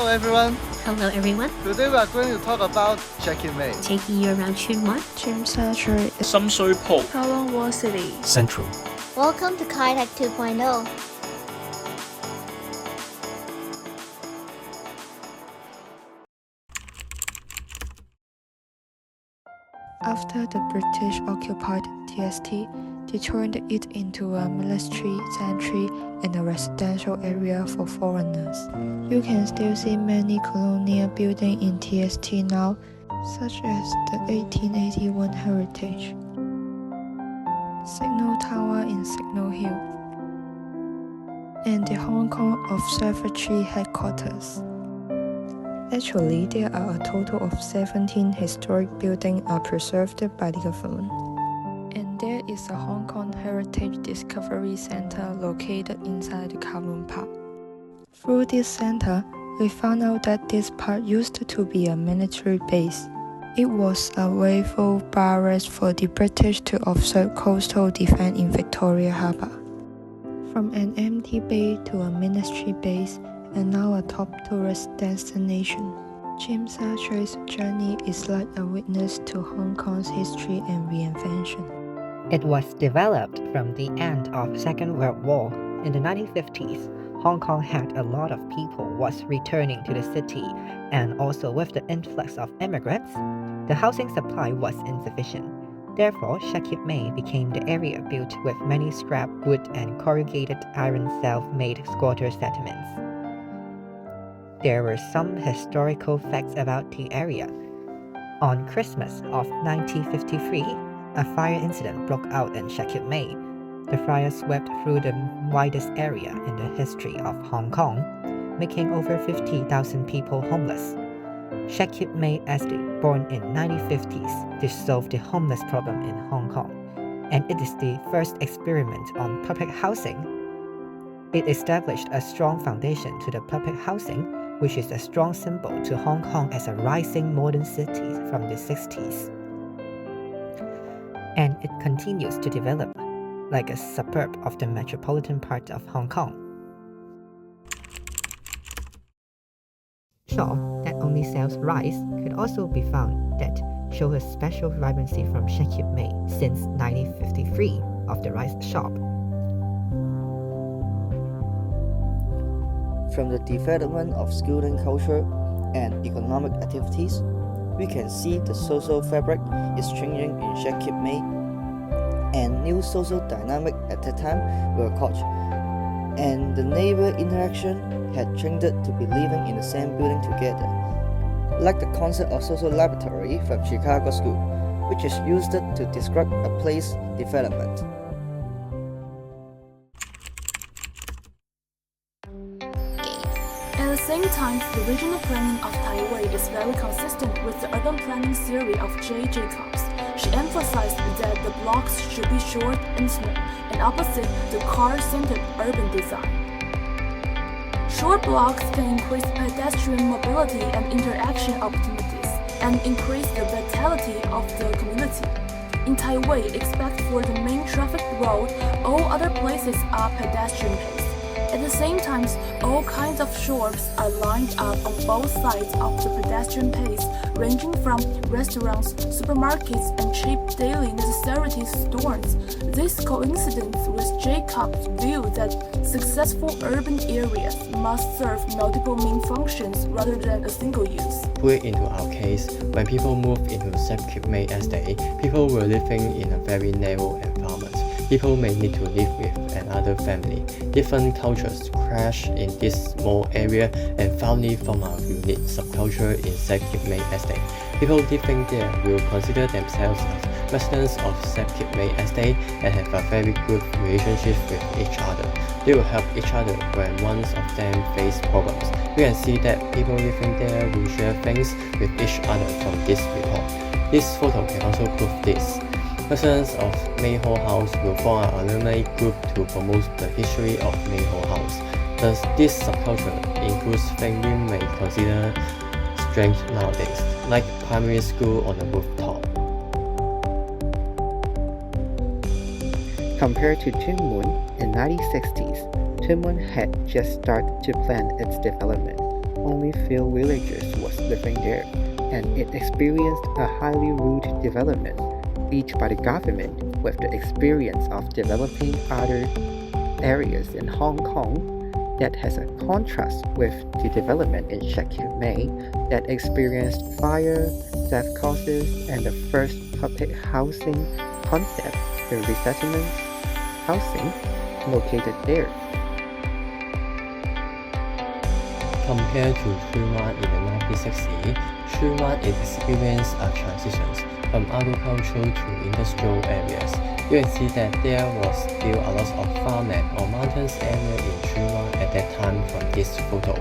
Hello everyone. Hello everyone. Today we are going to talk about Shakir May. Taking you around Chun Wan, Tsim Sha Tsui, Some Shui Po, Kowloon Wall City, Central. Welcome to Kayak 2.0. After the British occupied TST, they turned it into a military sanctuary and a residential area for foreigners. You can still see many colonial buildings in TST now, such as the 1881 Heritage, Signal Tower in Signal Hill, and the Hong Kong Observatory headquarters. Actually, there are a total of 17 historic buildings are preserved by the government. And there is a Hong Kong Heritage Discovery Center located inside the Kowloon Park. Through this center, we found out that this park used to be a military base. It was a naval barracks for the British to observe coastal defense in Victoria Harbour. From an empty bay to a military base, and now a top tourist destination. Tsim Sha Tsui's journey is like a witness to Hong Kong's history and reinvention. It was developed from the end of Second World War. In the 1950s, Hong Kong had a lot of people was returning to the city, and also with the influx of immigrants, the housing supply was insufficient. Therefore, Shakir May became the area built with many scrap wood and corrugated iron self-made squatter settlements. There were some historical facts about the area. On Christmas of 1953, a fire incident broke out in Shakir May. The fire swept through the widest area in the history of Hong Kong, making over 50,000 people homeless. Shakir May Estate, born in 1950s, to solve the homeless problem in Hong Kong, and it is the first experiment on public housing. It established a strong foundation to the public housing, which is a strong symbol to Hong Kong as a rising modern city from the 60s. And it continues to develop like a suburb of the metropolitan part of Hong Kong. Shop that only sells rice could also be found that show a special vibrancy from Shakir May since 1953 of the rice shop. From the development of student culture and economic activities, we can see the social fabric is changing in Shakir May, and new social dynamic at that time were caught, and the neighbor interaction had changed to be living in the same building together, like the concept of social laboratory from Chicago School, which is used to describe a place development. At the same time, the regional planning of Taiwan is very consistent with the urban planning theory of J. Jacobs. She emphasized that the blocks should be short and small, and opposite the car-centered urban design. Short blocks can increase pedestrian mobility and interaction opportunities, and increase the vitality of the community. In Taiwan, except for the main traffic road, all other places are pedestrian paths. At the same time, all kinds of shops are lined up on both sides of the pedestrian path, ranging from restaurants, supermarkets, and cheap daily necessities stores. This coincidence with Jacob's view that successful urban areas must serve multiple main functions rather than a single use. Put it into our case, when people moved into Shakir May Estate, people were living in a very narrow environment. People may need to live with another family. Different cultures crash in this small area and finally form a unique subculture in Shakir May Estate. People living there will consider themselves as residents of Shakir May Estate and have a very good relationship with each other. They will help each other when one of them face problems. We can see that people living there will share things with each other from this report. This photo can also prove this. Residents of May Hall House will form an alumni group to promote the history of May Hall House. Thus, this subculture includes things we may consider strange nowadays, like primary school on a rooftop. Compared to Tuen Mun in 1960s, Tuen Mun had just started to plan its development. only few villages was living there, and it experienced a highly rude development, each by the government with the experience of developing other areas in Hong Kong. That has a contrast with the development in Shek Mei that experienced fire, theft causes, and the first public housing concept, the resettlement housing, located there. Compared to Tsuen Wan in the 1960s, Tsuen Wan experienced a transition from agricultural to industrial areas. You can see that there was still a lot of farmland or mountains area in Tsuen Wan at that time from this photo.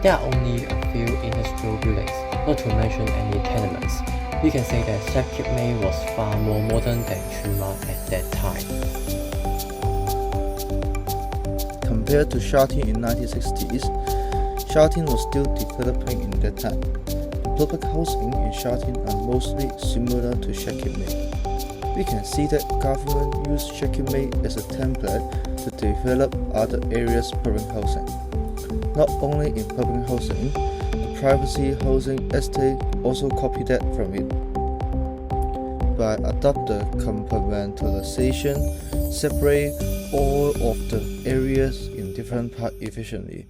There are only a few industrial buildings, not to mention any tenements. We can say that Shek Kip Mei was far more modern than Tsuen Wan at that time. Compared to Sha Tin in 1960s, Sha Tin was still developing in that time. The public housing in Sha Tin are mostly similar to Shek Kip Mei. We can see that government used Shek Kip Mei as a template to develop other areas' public housing. Not only in public housing, the privacy housing estate also copied that from it. By adopting compartmentalization, separate all of the areas in different parts efficiently.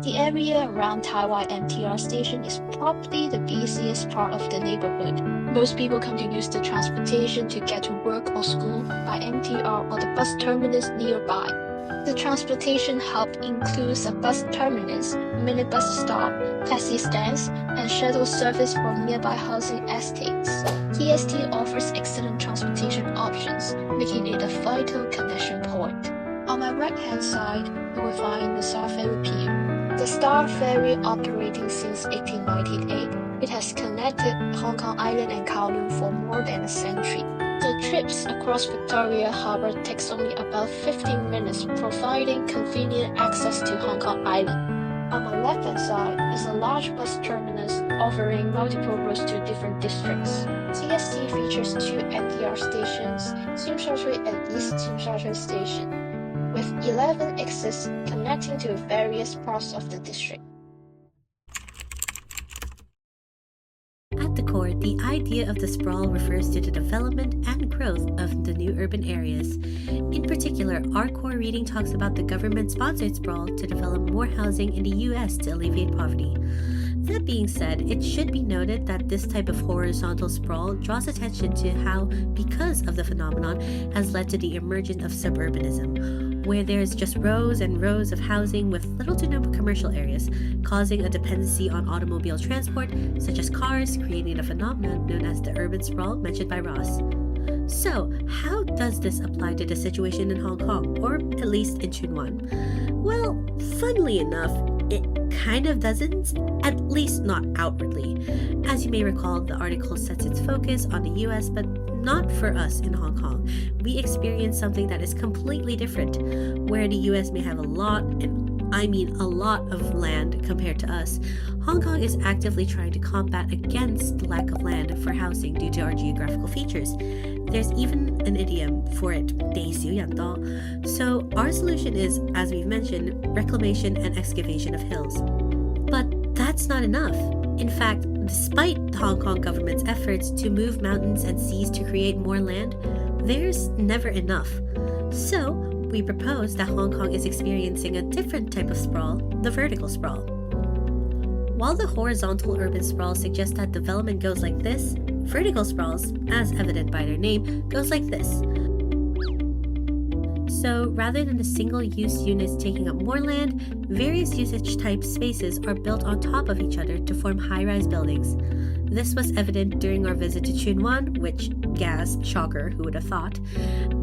The area around Taiwan MTR station is probably the busiest part of the neighborhood. Most people come to use the transportation to get to work or school by MTR or the bus terminus nearby. The transportation hub includes a bus terminus, minibus stop, taxi stands, and shuttle service from nearby housing estates. TST offers excellent transportation options, making it a vital connection point. On my right-hand side, you will find the Star Ferry Pier. The Star Ferry operating since 1898, it has connected Hong Kong Island and Kowloon for more than a century. The trips across Victoria Harbour takes only about 15 minutes, providing convenient access to Hong Kong Island. On my left-hand side is a large bus terminus offering multiple routes to different districts. TST features 2 MTR stations, Tsim Sha Tsui and East Tsim Sha Tsui Station, with 11 exits connecting to various parts of the district. At the core, the idea of the sprawl refers to the development and growth of the new urban areas. In particular, our core reading talks about the government-sponsored sprawl to develop more housing in the US to alleviate poverty. That being said, it should be noted that this type of horizontal sprawl draws attention to how, because of the phenomenon, has led to the emergence of suburbanism, where there's just rows and rows of housing with little to no commercial areas, causing a dependency on automobile transport, such as cars, creating a phenomenon known as the urban sprawl mentioned by Ross. So, how does this apply to the situation in Hong Kong, or at least in Tsuen Wan? Well, funnily enough, it kind of doesn't, at least not outwardly. As you may recall, the article sets its focus on the US, but not for us in Hong Kong. We experience something that is completely different, where the US may have a lot, and I mean a lot of land compared to us. Hong Kong is actively trying to combat against the lack of land for housing due to our geographical features. There's even an idiom for it, 地少人多. So our solution is, as we've mentioned, reclamation and excavation of hills. But that's not enough. In fact, despite the Hong Kong government's efforts to move mountains and seas to create more land, there's never enough. So we propose that Hong Kong is experiencing a different type of sprawl, the vertical sprawl. While the horizontal urban sprawl suggests that development goes like this, vertical sprawls, as evident by their name, goes like this. So rather than the single-use units taking up more land, various usage type spaces are built on top of each other to form high-rise buildings. This was evident during our visit to Tsuen Wan, which, gasp, shocker, who would have thought,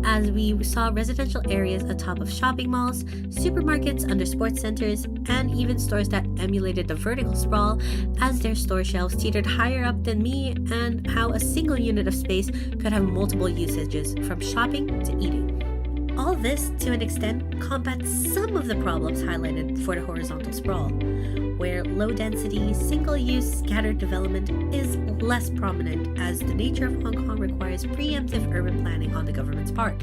as we saw residential areas atop of shopping malls, supermarkets under sports centers, and even stores that emulated the vertical sprawl as their store shelves teetered higher up than me, and how a single unit of space could have multiple usages from shopping to eating. All this, to an extent, combats some of the problems highlighted for the horizontal sprawl, where low-density, single-use, scattered development is less prominent as the nature of Hong Kong requires preemptive urban planning on the government's part.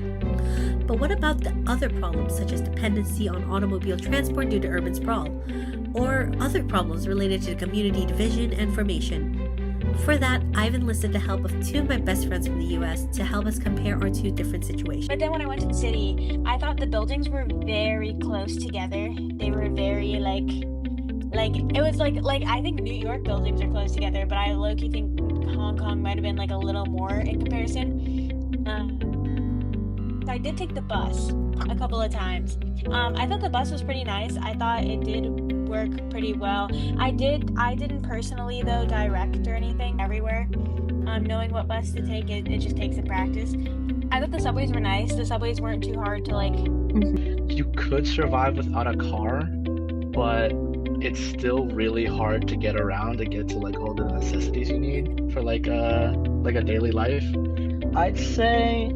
But what about the other problems such as dependency on automobile transport due to urban sprawl, or other problems related to community division and formation? For that, I've enlisted the help of two of my best friends from the US to help us compare our two different situations. But then when I went to the city, I thought the buildings were very close together. They were very it was like I think New York buildings are close together, but I low-key think Hong Kong might have been like a little more in comparison. I did take the bus a couple of times. I thought the bus was pretty nice. I thought it did work pretty well. I didn't personally though direct or anything everywhere. Knowing what bus to take, it just takes some practice. I thought the subways were nice. The subways weren't too hard to like. You could survive without a car, but it's still really hard to get around and get to like all the necessities you need for like a daily life. I'd say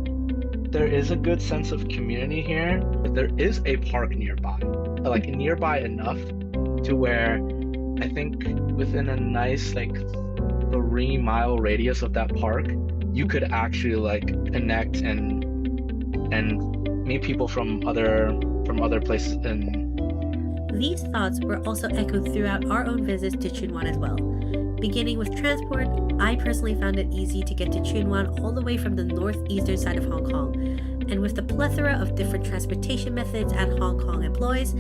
there is a good sense of community here, but there is a park nearby, like nearby enough to where I think within a nice like 3-mile radius of that park, you could actually like connect and meet people from other places. And these thoughts were also echoed throughout our own visits to Tsuen Wan as well. Beginning with transport, I personally found it easy to get to Tsuen Wan all the way from the northeastern side of Hong Kong. And with the plethora of different transportation methods at Hong Kong employs,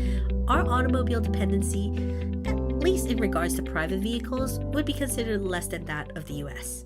our automobile dependency, at least in regards to private vehicles, would be considered less than that of the US.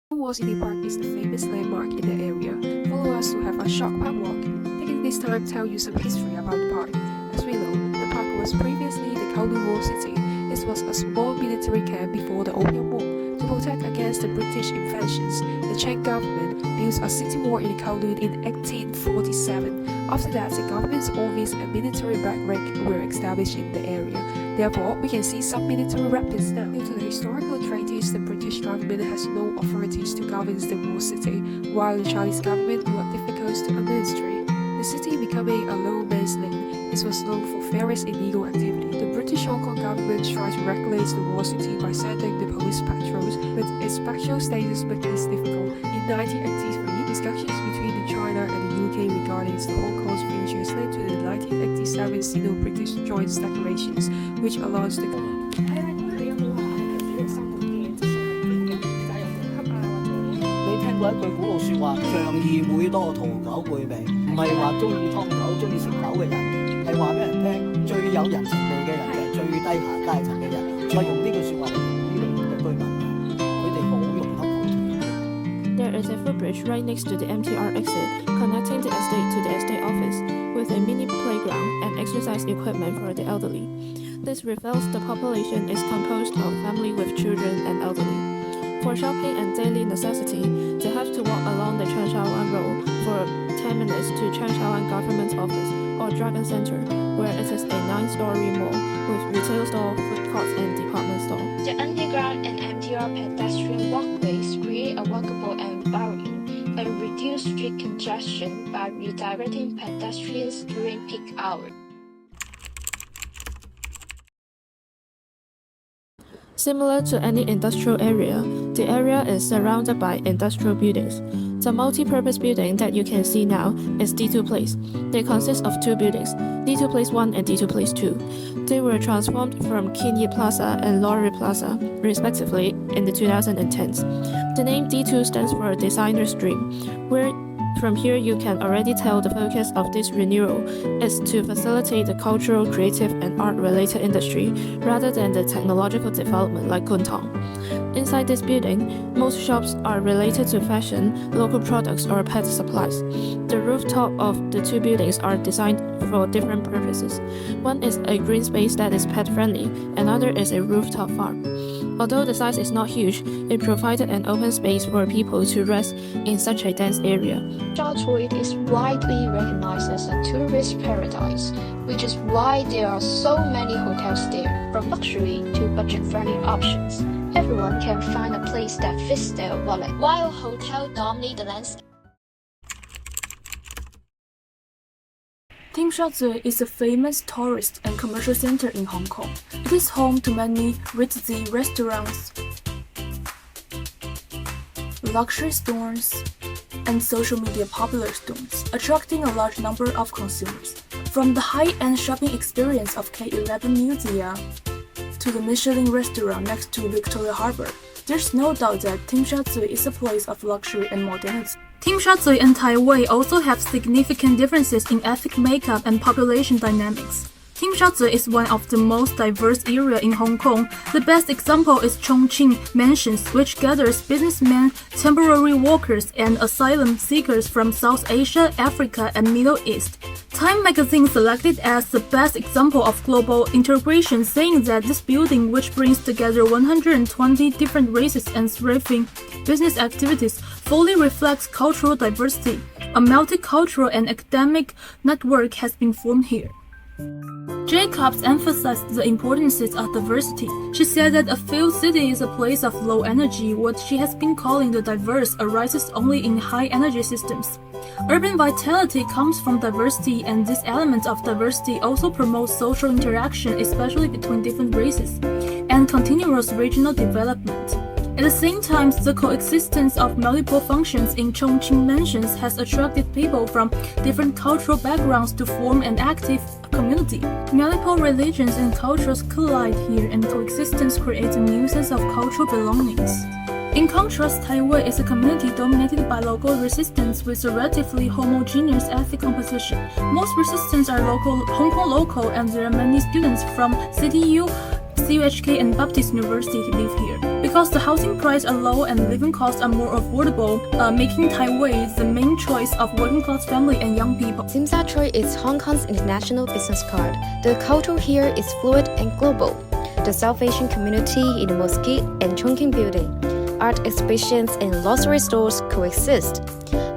Wall City Park is the famous landmark in the area. Follow us to have a short park walk. Taking this time tell you some history about the park. As we know, the park was previously the Kowloon Wall City. It was a small military camp before the Opium War. To protect against the British invasions, the Chang government built a city wall in Kowloon in 1847. After that, the government's office and military barrack were established in the area. Therefore, we can see some military weapons now. Due to the historical treaties, the British government has no authorities to govern the walled city, while the Chinese government were difficult to administer. The city becoming a low man's land, it was known for various illegal activity. The British Hong Kong government tried to regulate the walled city by sending the police patrols, but its special status made this difficult. In 1983, discussions between China and the UK regarding the Hong Kong's futures led to the 1987 Sino-British Joint Declarations, which allows the 聽過一句古老説話，仗義每多屠狗輩味，唔係話中意劏狗、中意食狗嘅人，係話俾人聽最有人情味嘅人就係最低下階層嘅人。我用呢句説話嚟形容呢度嘅居民，佢哋好融洽好團。There is a footbridge right next to the MTR exit, connecting the estate to the estate office, with a mini playground and exercise equipment for the elderly. This reveals the population is composed of family with children and elderly. For shopping and daily necessity, they have to walk along the Cheung Sha Wan Road for 10 minutes to Cheung Sha Wan Government Office or Dragon Center, where it is a 9-story mall with retail store, food courts and department store. The underground and MTR pedestrian walkways create a walkable environment and reduce street congestion by redirecting pedestrians during peak hours. Similar to any industrial area, the area is surrounded by industrial buildings. The multi-purpose building that you can see now is D2 Place. They consist of two buildings, D2 Place 1 and D2 Place 2. They were transformed from Kinyi Plaza and Laurie Plaza, respectively, in the 2010s. The name D2 stands for Designer's Dream, where from here you can already tell the focus of this renewal is to facilitate the cultural, creative and art-related industry rather than the technological development like Kuntong. Inside this building, most shops are related to fashion, local products or pet supplies. The rooftop of the two buildings are designed for different purposes. One is a green space that is pet-friendly, another is a rooftop farm. Although the size is not huge, it provided an open space for people to rest in such a dense area. Sha Tsui is widely recognized as a tourist paradise, which is why there are so many hotels there, from luxury to budget-friendly options. everyone can find a place that fits their wallet, while hotels dominate the landscape. Tim Sha Tsui is a famous tourist and commercial center in Hong Kong. It is home to many ritzy restaurants, luxury stores, and social media popular stores, attracting a large number of consumers. From the high-end shopping experience of K11 Museum to the Michelin restaurant next to Victoria Harbour, there's no doubt that Tim Sha Tsui is a place of luxury and modernity. Tim Sha Tsui and Tai Wai also have significant differences in ethnic makeup and population dynamics. Tim Sha Tsui is one of the most diverse areas in Hong Kong. The best example is Chongqing Mansions, which gathers businessmen, temporary workers, and asylum seekers from South Asia, Africa, and Middle East. Time magazine selected as the best example of global integration, saying that this building, which brings together 120 different races and thriving business activities, fully reflects cultural diversity. A multicultural and academic network has been formed here. Jacobs emphasized the importance of diversity. She said that a field city is a place of low energy. What she has been calling the diverse arises only in high energy systems. Urban vitality comes from diversity, and this element of diversity also promotes social interaction, especially between different races, and continuous regional development. At the same time, the coexistence of multiple functions in Chongqing Mansions has attracted people from different cultural backgrounds to form an active community. Multiple religions and cultures collide here, and coexistence creates a new sense of cultural belongings. In contrast, Tai Wai is a community dominated by local resistance with a relatively homogeneous ethnic composition. Most resistants are Hong Kong local, and there are many students from CTU, CUHK, and Baptist University live here. Because the housing prices are low and living costs are more affordable, making Tai Wai the main choice of working-class family and young people. Tsim Sha Tsui is Hong Kong's international business card. The culture here is fluid and global. The South Asian community in the Mosque and Chongqing building, art exhibitions and luxury stores coexist.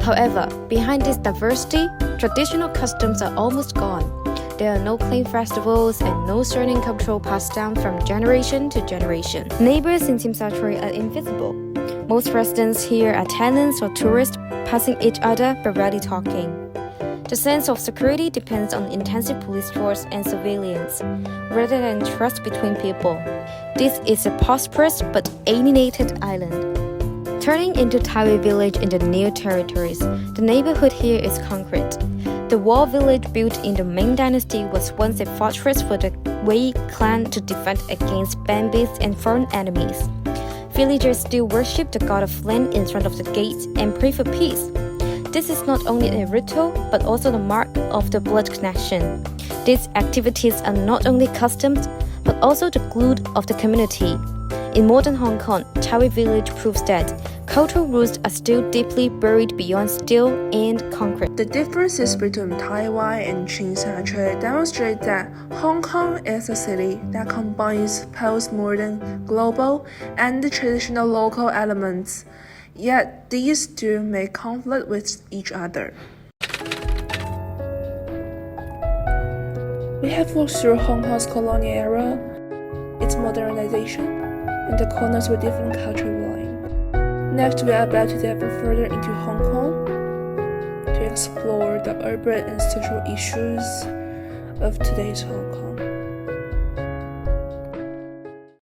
However, behind this diversity, traditional customs are almost gone. There are no clean festivals and no certain cultural passed down from generation to generation. Neighbors in Tsim Sha Tsui are invisible. Most residents here are tenants or tourists passing each other but rarely talking. The sense of security depends on intensive police force and surveillance, rather than trust between people. This is a prosperous but alienated island. Turning into Tai Wai village in the new territories, the neighborhood here is concrete. The wall village built in the Ming Dynasty was once a fortress for the Wei clan to defend against bandits and foreign enemies. Villagers still worship the god of land in front of the gates and pray for peace. This is not only a ritual, but also the mark of the blood connection. These activities are not only customs, but also the glue of the community. In modern Hong Kong, Tai Wai village proves that cultural roots are still deeply buried beyond steel and concrete. The differences between Tai Wai and Tsim Sha Tsui demonstrate that Hong Kong is a city that combines postmodern, global, and traditional local elements. Yet these two may conflict with each other. We have walked through Hong Kong's colonial era, its modernization, and the corners with different cultural line. Next, we are about to delve further into Hong Kong to explore the urban and social issues of today's Hong Kong.